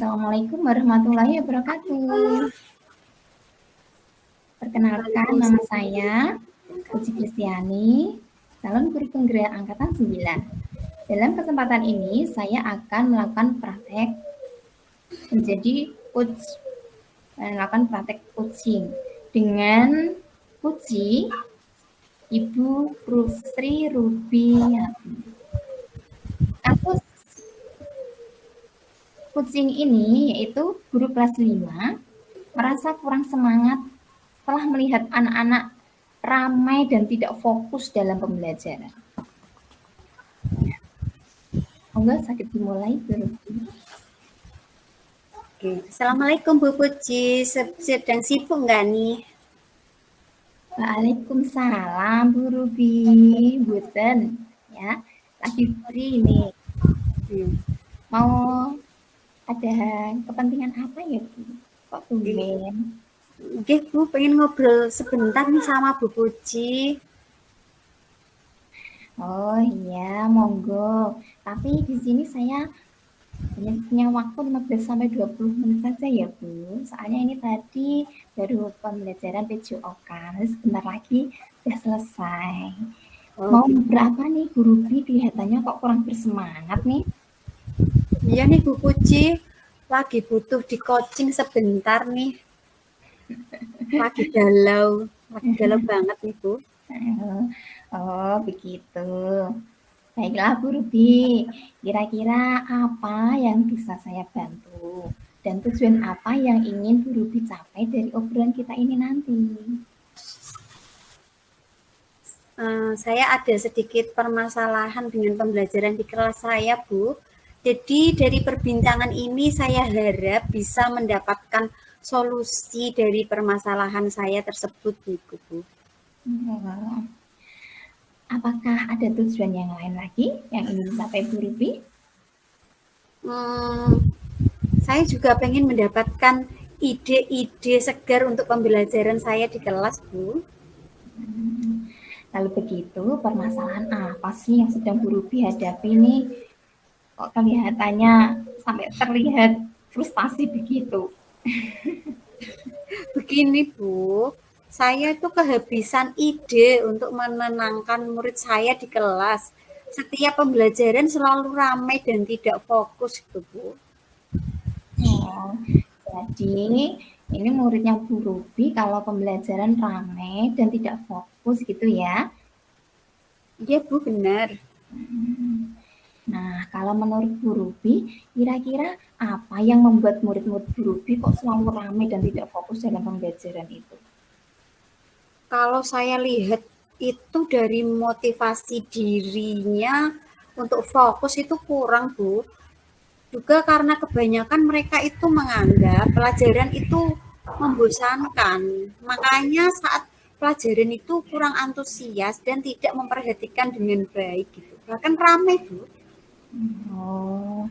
Assalamualaikum warahmatullahi wabarakatuh. Perkenalkan, nama Waalaikumsalam. saya Puji Kristiani, calon guru penggerak angkatan 9. Dalam kesempatan ini, saya akan melakukan praktek coaching dengan Puji Ibu Sri Rubiati. Kasus coaching ini yaitu guru kelas 5 merasa kurang semangat setelah melihat anak-anak ramai dan tidak fokus dalam pembelajaran. Monggo sakit dimulai terus. Oke. Assalamualaikum Bu Puji, sedang sibuk nggak nih? Waalaikumsalam Bu Ruby, Buten ya, lagi free nih. Mau ada kepentingan apa ya Bu? Kok tumben? Oke Bu, pengen ngobrol sebentar nih sama Bu Puji. Oh iya, monggo. Tapi di sini saya hanya punya waktu 15 sampai 20 menit saja ya Bu. Soalnya ini tadi baru pembelajaran PJOK, sebentar lagi sudah selesai. Mau berapa nih Bu Ruby? Kelihatannya kok kurang bersemangat nih. Iya nih Bu Puji, lagi butuh di coaching sebentar nih. Lagi galau banget nih Bu. Oh begitu. Baiklah Bu Ruby, kira-kira apa yang bisa saya bantu? Dan tujuan apa yang ingin Bu Ruby capai dari obrolan kita ini nanti? Saya ada sedikit permasalahan dengan pembelajaran di kelas saya Bu. Jadi dari perbincangan ini saya harap bisa mendapatkan solusi dari permasalahan saya tersebut Bu. Apakah ada tujuan yang lain lagi yang ingin dicapai Bu Ruby? Saya juga pengen mendapatkan ide-ide segar untuk pembelajaran saya di kelas Bu. Kalau begitu, permasalahan apa sih yang sedang Bu Ruby hadapi nih? Kok kelihatannya sampai terlihat frustasi begitu? Begini Bu, saya itu kehabisan ide untuk menenangkan murid saya di kelas. Setiap pembelajaran selalu ramai dan tidak fokus gitu Bu. Oh, jadi ini muridnya Bu Ruby kalau pembelajaran ramai dan tidak fokus gitu ya? Iya Bu, benar. Nah, kalau menurut Bu Ruby, kira-kira apa yang membuat murid-murid Bu Ruby kok selalu ramai dan tidak fokus dalam pembelajaran itu? Kalau saya lihat itu dari motivasi dirinya untuk fokus itu kurang Bu. Juga karena kebanyakan mereka itu menganggap pelajaran itu membosankan. Makanya saat pelajaran itu kurang antusias dan tidak memperhatikan dengan baik gitu. Bahkan ramai Bu. Oh,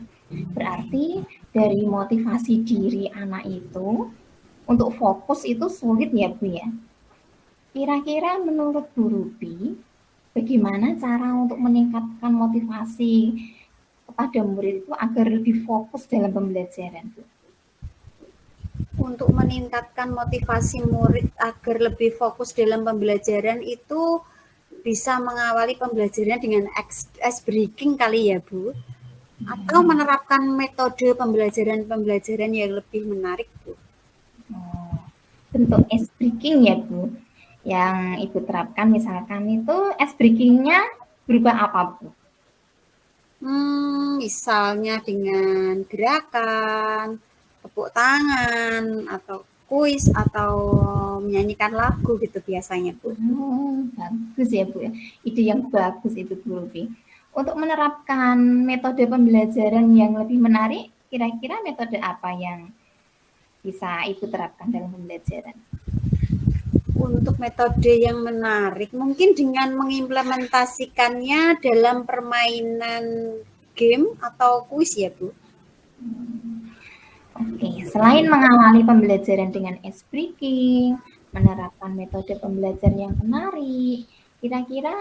berarti dari motivasi diri anak itu untuk fokus itu sulit ya Bu ya? Kira-kira menurut Bu Ruby, bagaimana cara untuk meningkatkan motivasi kepada murid itu agar lebih fokus dalam pembelajaran Bu? Untuk meningkatkan motivasi murid agar lebih fokus dalam pembelajaran itu bisa mengawali pembelajaran dengan ice breaking kali ya Bu. Atau menerapkan metode pembelajaran yang lebih menarik Bu. Oh, bentuk ice breaking ya Bu? Yang Ibu terapkan misalkan itu ice breaking-nya berupa apa Bu? Misalnya dengan gerakan, tepuk tangan, atau kuis, atau menyanyikan lagu gitu biasanya Bu. Bagus ya Bu ya. Ide yang bagus itu Bu Ruby. Untuk menerapkan metode pembelajaran yang lebih menarik, kira-kira metode apa yang bisa Ibu terapkan dalam pembelajaran? Untuk metode yang menarik, mungkin dengan mengimplementasikannya dalam permainan game atau kuis ya Bu. Oke, selain mengawali pembelajaran dengan ice breaking, menerapkan metode pembelajaran yang menarik, kira-kira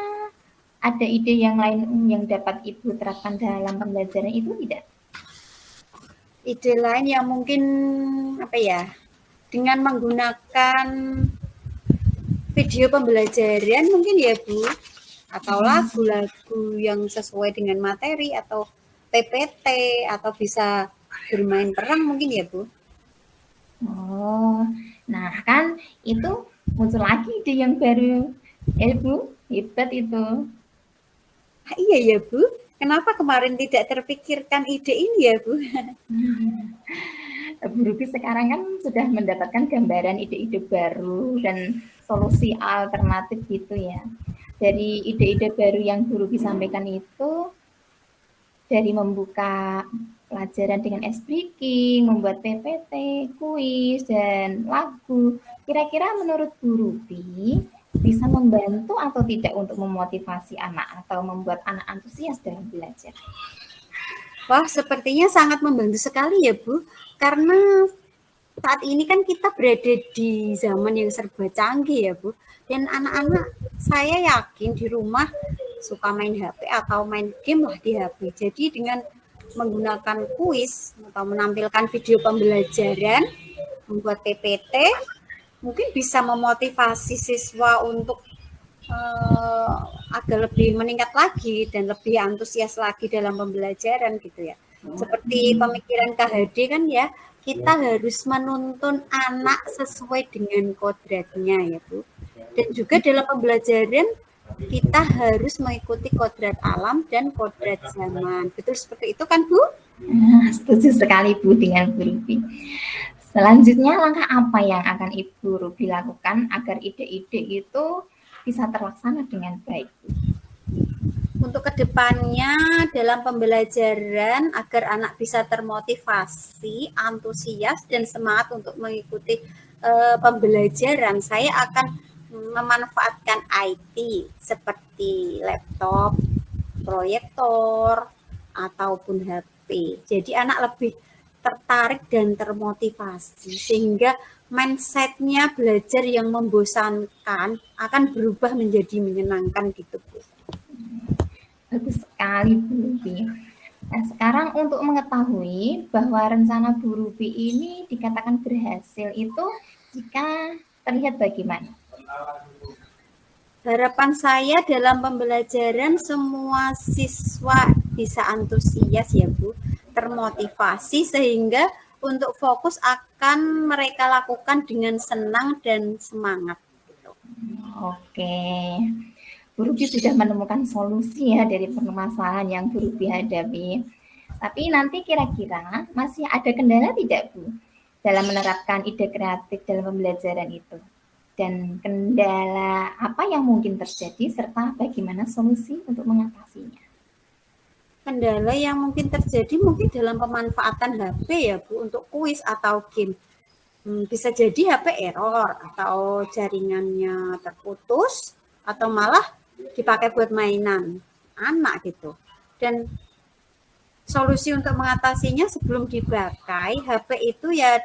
ada ide yang lain yang dapat Ibu terapkan dalam pembelajaran itu tidak? ide lain yang mungkin apa ya, dengan menggunakan video pembelajaran mungkin ya Bu, atau lagu-lagu yang sesuai dengan materi atau PPT atau bisa bermain perang mungkin ya Bu. Oh, nah kan itu muncul lagi ide yang baru. Bu, hebat itu. Ah, iya ya Bu, kenapa kemarin tidak terpikirkan ide ini ya Bu? Bu Ruby sekarang kan sudah mendapatkan gambaran ide-ide baru dan solusi alternatif gitu ya. Dari ide-ide baru yang Bu Ruby sampaikan itu, dari membuka pelajaran dengan ice breaking, membuat PPT, kuis, dan lagu. Kira-kira menurut Bu Ruby bisa membantu atau tidak untuk memotivasi anak atau membuat anak antusias dalam belajar? Wah, sepertinya sangat membantu sekali ya Bu, karena saat ini kan kita berada di zaman yang serba canggih ya Bu, dan anak-anak saya yakin di rumah suka main HP atau main game lah di HP. Jadi dengan menggunakan kuis atau menampilkan video pembelajaran, membuat PPT, mungkin bisa memotivasi siswa untuk uh, agar lebih meningkat lagi dan lebih antusias lagi dalam pembelajaran gitu ya. Seperti pemikiran KHD kan ya, kita harus menuntun anak sesuai dengan kodratnya ya Bu. Dan juga dalam pembelajaran kita harus mengikuti kodrat alam dan kodrat zaman. Betul seperti itu kan Bu? Setuju sekali Bu dengan Bu Ruby. Selanjutnya langkah apa yang akan Ibu Ruby lakukan agar ide-ide itu bisa terlaksana dengan baik? Untuk kedepannya dalam pembelajaran agar anak bisa termotivasi, antusias dan semangat untuk mengikuti pembelajaran, saya akan memanfaatkan IT seperti laptop, proyektor ataupun HP. Jadi anak lebih tertarik dan termotivasi sehingga mindsetnya belajar yang membosankan akan berubah menjadi menyenangkan gitu Bu. Bagus sekali Bu Ruby. Nah, sekarang untuk mengetahui bahwa rencana Bu Ruby ini dikatakan berhasil itu jika terlihat bagaimana? Harapan saya dalam pembelajaran semua siswa bisa antusias ya Bu, termotivasi sehingga untuk fokus akan mereka lakukan dengan senang dan semangat. Oke, Bu Ruby sudah menemukan solusi ya dari permasalahan yang Bu Ruby hadapi. Tapi nanti kira-kira masih ada kendala tidak Bu dalam menerapkan ide kreatif dalam pembelajaran itu? Dan kendala apa yang mungkin terjadi serta bagaimana solusi untuk mengatasinya? Kendala yang mungkin terjadi mungkin dalam pemanfaatan HP ya Bu untuk kuis atau game. Bisa jadi HP error atau jaringannya terputus atau malah dipakai buat mainan anak gitu. Dan solusi untuk mengatasinya sebelum dipakai HP itu ya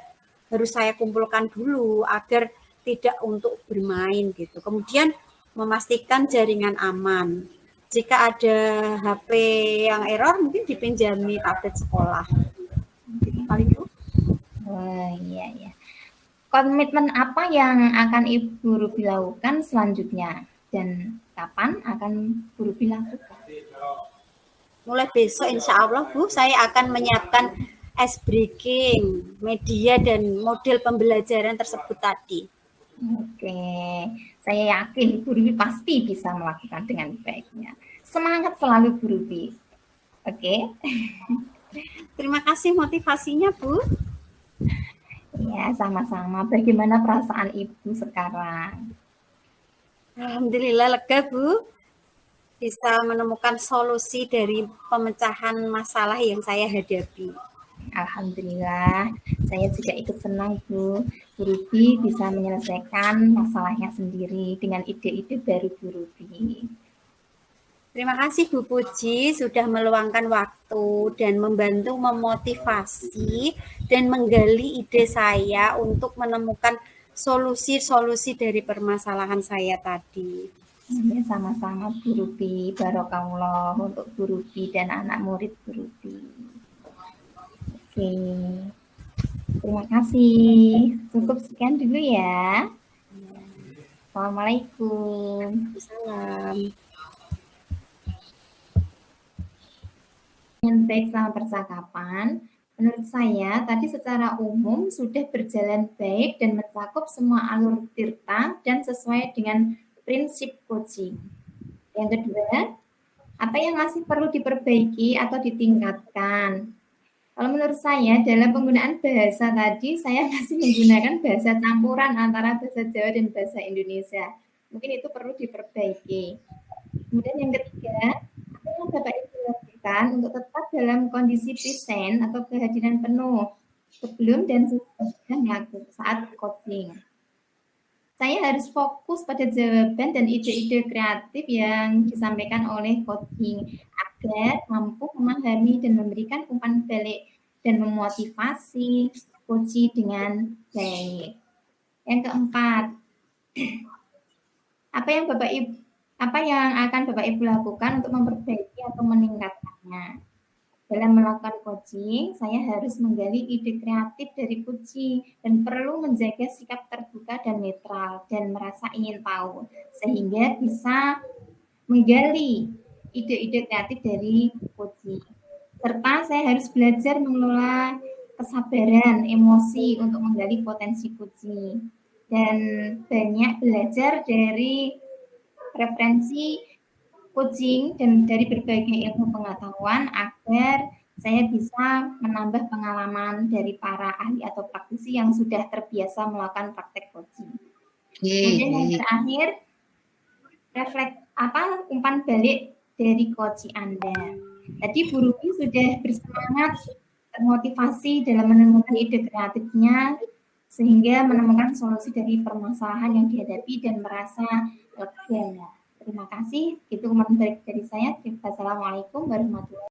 harus saya kumpulkan dulu agar tidak untuk bermain gitu. Kemudian memastikan jaringan aman. Jika ada HP yang error mungkin dipinjami tablet sekolah. Gitu paling itu. Oh iya ya. Komitmen apa yang akan Ibu Ruby lakukan selanjutnya dan kapan akan Bu Ruby lakukan? Mulai besok insya Allah Bu, saya akan menyiapkan ice breaking, media dan model pembelajaran tersebut tadi. Oke, saya yakin Bu Ruby pasti bisa melakukan dengan baiknya. Semangat selalu Bu Ruby. Oke. Terima kasih motivasinya Bu. Ya, sama-sama. Bagaimana perasaan Ibu sekarang? Alhamdulillah lega Bu, bisa menemukan solusi dari pemecahan masalah yang saya hadapi. Alhamdulillah, saya juga ikut senang Bu. Bu Ruby bisa menyelesaikan masalahnya sendiri dengan ide-ide baru Bu Ruby. Terima kasih Bu Puji sudah meluangkan waktu dan membantu memotivasi dan menggali ide saya untuk menemukan solusi-solusi dari permasalahan saya tadi. Ya, sama-sama Bu Ruby. Barokallah untuk Bu Ruby dan anak murid Bu Ruby. Oke, terima kasih. Cukup sekian dulu ya. Assalamualaikum. Salam. Yang baik selama percakapan, menurut saya tadi secara umum sudah berjalan baik dan mencakup semua alur tirta dan sesuai dengan prinsip coaching. Yang kedua, apa yang masih perlu diperbaiki atau ditingkatkan? Kalau menurut saya dalam penggunaan bahasa tadi saya masih menggunakan bahasa campuran antara bahasa Jawa dan bahasa Indonesia. Mungkin itu perlu diperbaiki. Kemudian yang ketiga, apa yang Bapak Ibu lakukan untuk tetap dalam kondisi present atau kehadiran penuh sebelum dan sesudah melakukan saat coaching. Saya harus fokus pada jawaban dan ide-ide kreatif yang disampaikan oleh coaching agar mampu memahami dan memberikan umpan balik dan memotivasi coaching dengan baik. Yang keempat, apa yang akan Bapak Ibu lakukan untuk memperbaiki atau meningkatkannya? Dalam melakukan coaching, saya harus menggali ide kreatif dari coaching dan perlu menjaga sikap terbuka dan netral dan merasa ingin tahu sehingga bisa menggali ide-ide kreatif dari coaching. Serta saya harus belajar mengelola kesabaran, emosi untuk menggali potensi coaching dan banyak belajar dari referensi coaching dan dari berbagai ilmu pengetahuan agar saya bisa menambah pengalaman dari para ahli atau praktisi yang sudah terbiasa melakukan praktek coaching. Kemudian yang terakhir, umpan balik dari coaching Anda. Tadi Bu Ruby sudah bersemangat, termotivasi dalam menemukan ide kreatifnya sehingga menemukan solusi dari permasalahan yang dihadapi dan merasa lega. Terima kasih. Itu komentar dari saya. Wassalamualaikum warahmatullahi wabarakatuh.